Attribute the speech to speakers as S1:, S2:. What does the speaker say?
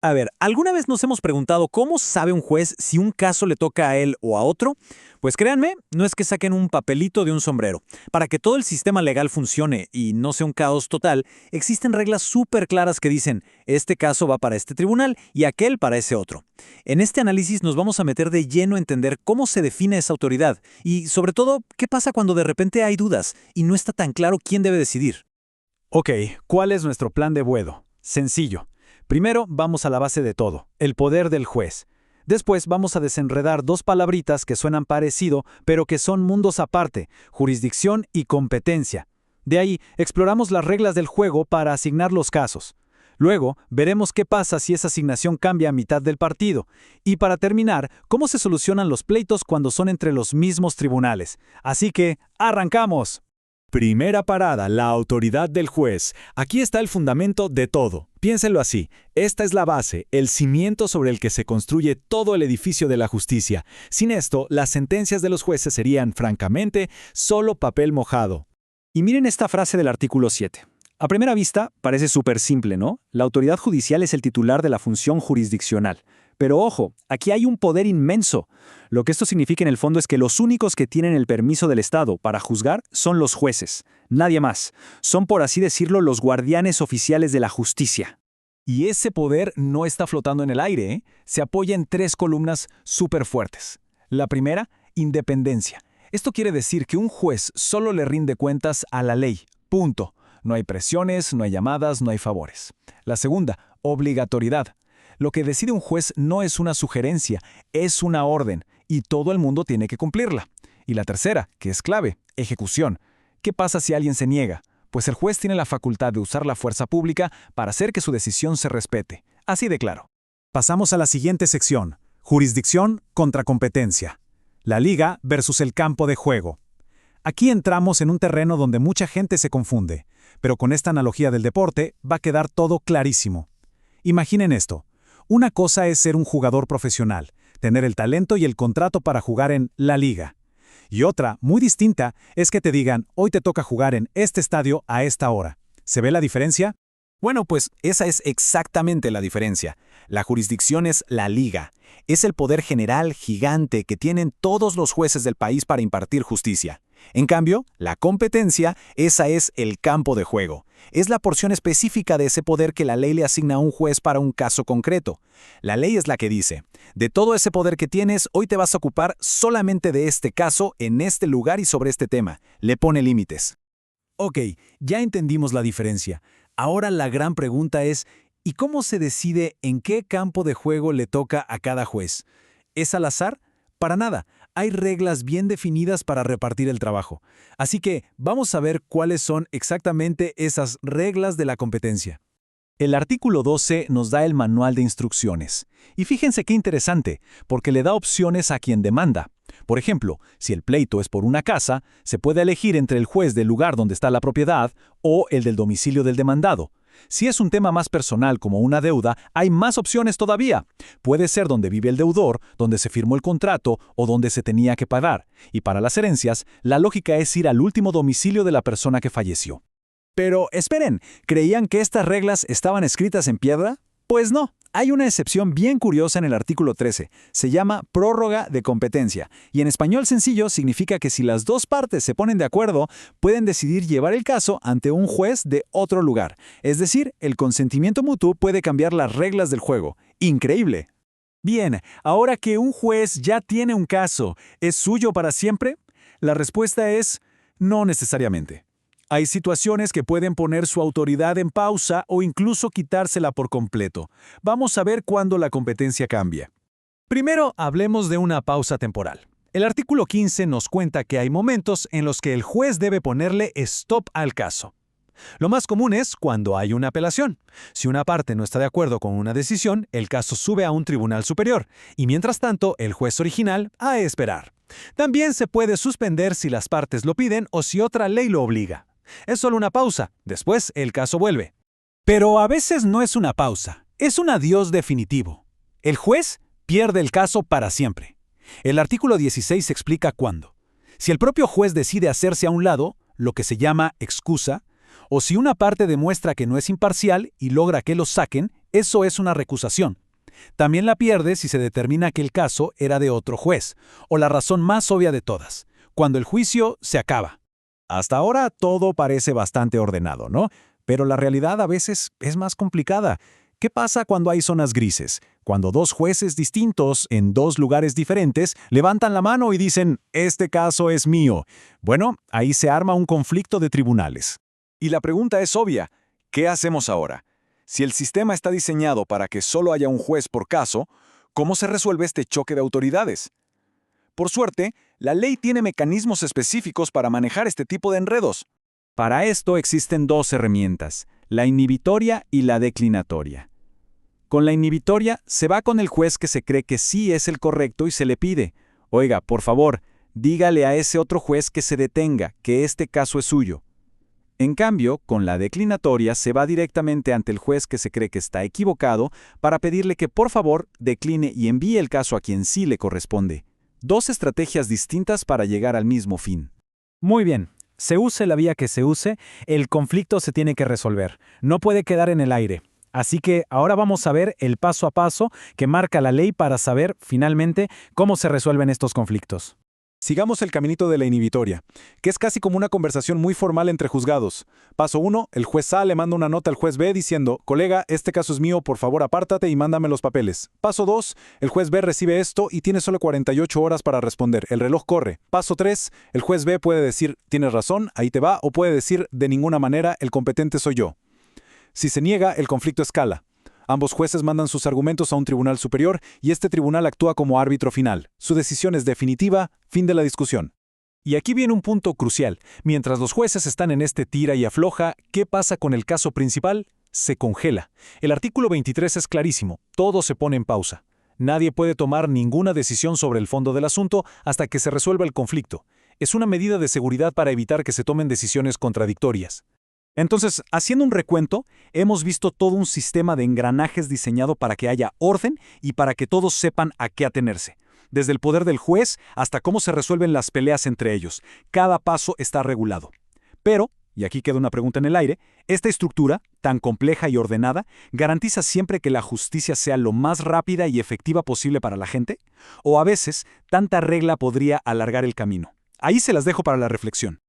S1: A ver, ¿alguna vez nos hemos preguntado cómo sabe un juez si un caso le toca a él o a otro? Pues créanme, no es que saquen un papelito de un sombrero. Para que todo el sistema legal funcione y no sea un caos total, existen reglas súper claras que dicen, este caso va para este tribunal y aquel para ese otro. En este análisis nos vamos a meter de lleno a entender cómo se define esa autoridad y, sobre todo, qué pasa cuando de repente hay dudas y no está tan claro quién debe decidir.
S2: Ok, ¿cuál es nuestro plan de Buedo? Sencillo. Primero vamos a la base de todo, el poder del juez. Después vamos a desenredar dos palabritas que suenan parecido, pero que son mundos aparte, jurisdicción y competencia. De ahí exploramos las reglas del juego para asignar los casos. Luego veremos qué pasa si esa asignación cambia a mitad del partido. Y para terminar, cómo se solucionan los pleitos cuando son entre los mismos tribunales. Así que, ¡arrancamos!
S3: Primera parada, la autoridad del juez. Aquí está el fundamento de todo. Piénsenlo así, esta es la base, el cimiento sobre el que se construye todo el edificio de la justicia. Sin esto, las sentencias de los jueces serían, francamente, solo papel mojado.
S1: Y miren esta frase del artículo 7. A primera vista, parece súper simple, ¿no? La autoridad judicial es el titular de la función jurisdiccional. Pero ojo, aquí hay un poder inmenso. Lo que esto significa en el fondo es que los únicos que tienen el permiso del Estado para juzgar son los jueces, nadie más. Son, por así decirlo, los guardianes oficiales de la justicia.
S2: Y ese poder no está flotando en el aire, ¿eh? Se apoya en tres columnas súper fuertes. La primera, independencia. Esto quiere decir que un juez solo le rinde cuentas a la ley. Punto. No hay presiones, no hay llamadas, no hay favores. La segunda, obligatoriedad. Lo que decide un juez no es una sugerencia, es una orden, y todo el mundo tiene que cumplirla. Y la tercera, que es clave, ejecución. ¿Qué pasa si alguien se niega? Pues el juez tiene la facultad de usar la fuerza pública para hacer que su decisión se respete. Así de claro.
S4: Pasamos a la siguiente sección, jurisdicción contra competencia. La liga versus el campo de juego. Aquí entramos en un terreno donde mucha gente se confunde, pero con esta analogía del deporte va a quedar todo clarísimo. Imaginen esto. Una cosa es ser un jugador profesional, tener el talento y el contrato para jugar en la liga. Y otra, muy distinta, es que te digan, hoy te toca jugar en este estadio a esta hora. ¿Se ve la diferencia?
S5: Bueno, pues esa es exactamente la diferencia. La jurisdicción es la liga. Es el poder general gigante que tienen todos los jueces del país para impartir justicia. En cambio, la competencia, esa es el campo de juego. Es la porción específica de ese poder que la ley le asigna a un juez para un caso concreto. La ley es la que dice, de todo ese poder que tienes, hoy te vas a ocupar solamente de este caso, en este lugar y sobre este tema. Le pone límites.
S4: Ok, ya entendimos la diferencia. Ahora la gran pregunta es, ¿y cómo se decide en qué campo de juego le toca a cada juez? ¿Es al azar? Para nada. Hay reglas bien definidas para repartir el trabajo. Así que vamos a ver cuáles son exactamente esas reglas de la competencia.
S2: El artículo 12 nos da el manual de instrucciones. Y fíjense qué interesante, porque le da opciones a quien demanda. Por ejemplo, si el pleito es por una casa, se puede elegir entre el juez del lugar donde está la propiedad o el del domicilio del demandado. Si es un tema más personal como una deuda, hay más opciones todavía. Puede ser donde vive el deudor, donde se firmó el contrato o donde se tenía que pagar. Y para las herencias, la lógica es ir al último domicilio de la persona que falleció.
S1: Pero esperen, ¿creían que estas reglas estaban escritas en piedra? Pues no. Hay una excepción bien curiosa en el artículo 13. Se llama prórroga de competencia. Y en español sencillo significa que si las dos partes se ponen de acuerdo, pueden decidir llevar el caso ante un juez de otro lugar. Es decir, el consentimiento mutuo puede cambiar las reglas del juego. ¡Increíble!
S4: Bien, ahora que un juez ya tiene un caso, ¿es suyo para siempre? La respuesta es no necesariamente. Hay situaciones que pueden poner su autoridad en pausa o incluso quitársela por completo. Vamos a ver cuándo la competencia cambia. Primero, hablemos de una pausa temporal. El artículo 15 nos cuenta que hay momentos en los que el juez debe ponerle stop al caso. Lo más común es cuando hay una apelación. Si una parte no está de acuerdo con una decisión, el caso sube a un tribunal superior, y mientras tanto, el juez original ha de esperar. También se puede suspender si las partes lo piden o si otra ley lo obliga. Es solo una pausa, después el caso vuelve. Pero a veces no es una pausa, es un adiós definitivo. El juez pierde el caso para siempre. El artículo 16 explica cuándo. Si el propio juez decide hacerse a un lado, lo que se llama excusa, o si una parte demuestra que no es imparcial y logra que lo saquen, Eso es una recusación. También la pierde si se determina que el caso era de otro juez, o la razón más obvia de todas, cuando el juicio se acaba.
S1: Hasta ahora todo parece bastante ordenado, ¿no? Pero la realidad a veces es más complicada. ¿Qué pasa cuando hay zonas grises? Cuando dos jueces distintos, en dos lugares diferentes, levantan la mano y dicen, este caso es mío. Bueno, ahí se arma un conflicto de tribunales.
S3: Y la pregunta es obvia, ¿qué hacemos ahora? Si el sistema está diseñado para que solo haya un juez por caso, ¿cómo se resuelve este choque de autoridades? Por suerte, la ley tiene mecanismos específicos para manejar este tipo de enredos.
S5: Para esto existen dos herramientas, la inhibitoria y la declinatoria. Con la inhibitoria se va con el juez que se cree que sí es el correcto y se le pide, oiga, por favor, dígale a ese otro juez que se detenga, que este caso es suyo. En cambio, con la declinatoria se va directamente ante el juez que se cree que está equivocado para pedirle que por favor decline y envíe el caso a quien sí le corresponde. Dos estrategias distintas para llegar al mismo fin.
S2: Muy bien. Se use la vía que se use, el conflicto se tiene que resolver. No puede quedar en el aire. Así que ahora vamos a ver el paso a paso que marca la ley para saber, finalmente, cómo se resuelven estos conflictos.
S3: Sigamos el caminito de la inhibitoria, que es casi como una conversación muy formal entre juzgados. Paso 1, el juez A le manda una nota al juez B diciendo, colega, este caso es mío, por favor apártate y mándame los papeles. Paso 2, el juez B recibe esto y tiene solo 48 horas para responder, el reloj corre. Paso 3, el juez B puede decir, tienes razón, ahí te va, o puede decir, de ninguna manera, el competente soy yo. Si se niega, el conflicto escala. Ambos jueces mandan sus argumentos a un tribunal superior y este tribunal actúa como árbitro final. Su decisión es definitiva, fin de la discusión.
S4: Y aquí viene un punto crucial. Mientras los jueces están en este tira y afloja, ¿qué pasa con el caso principal? Se congela. El artículo 23 es clarísimo. Todo se pone en pausa. Nadie puede tomar ninguna decisión sobre el fondo del asunto hasta que se resuelva el conflicto. Es una medida de seguridad para evitar que se tomen decisiones contradictorias. Entonces, haciendo un recuento, hemos visto todo un sistema de engranajes diseñado para que haya orden y para que todos sepan a qué atenerse. Desde el poder del juez hasta cómo se resuelven las peleas entre ellos. Cada paso está regulado. Pero, y aquí queda una pregunta en el aire, ¿esta estructura, tan compleja y ordenada, garantiza siempre que la justicia sea lo más rápida y efectiva posible para la gente? ¿O a veces, tanta regla podría alargar el camino? Ahí se las dejo para la reflexión.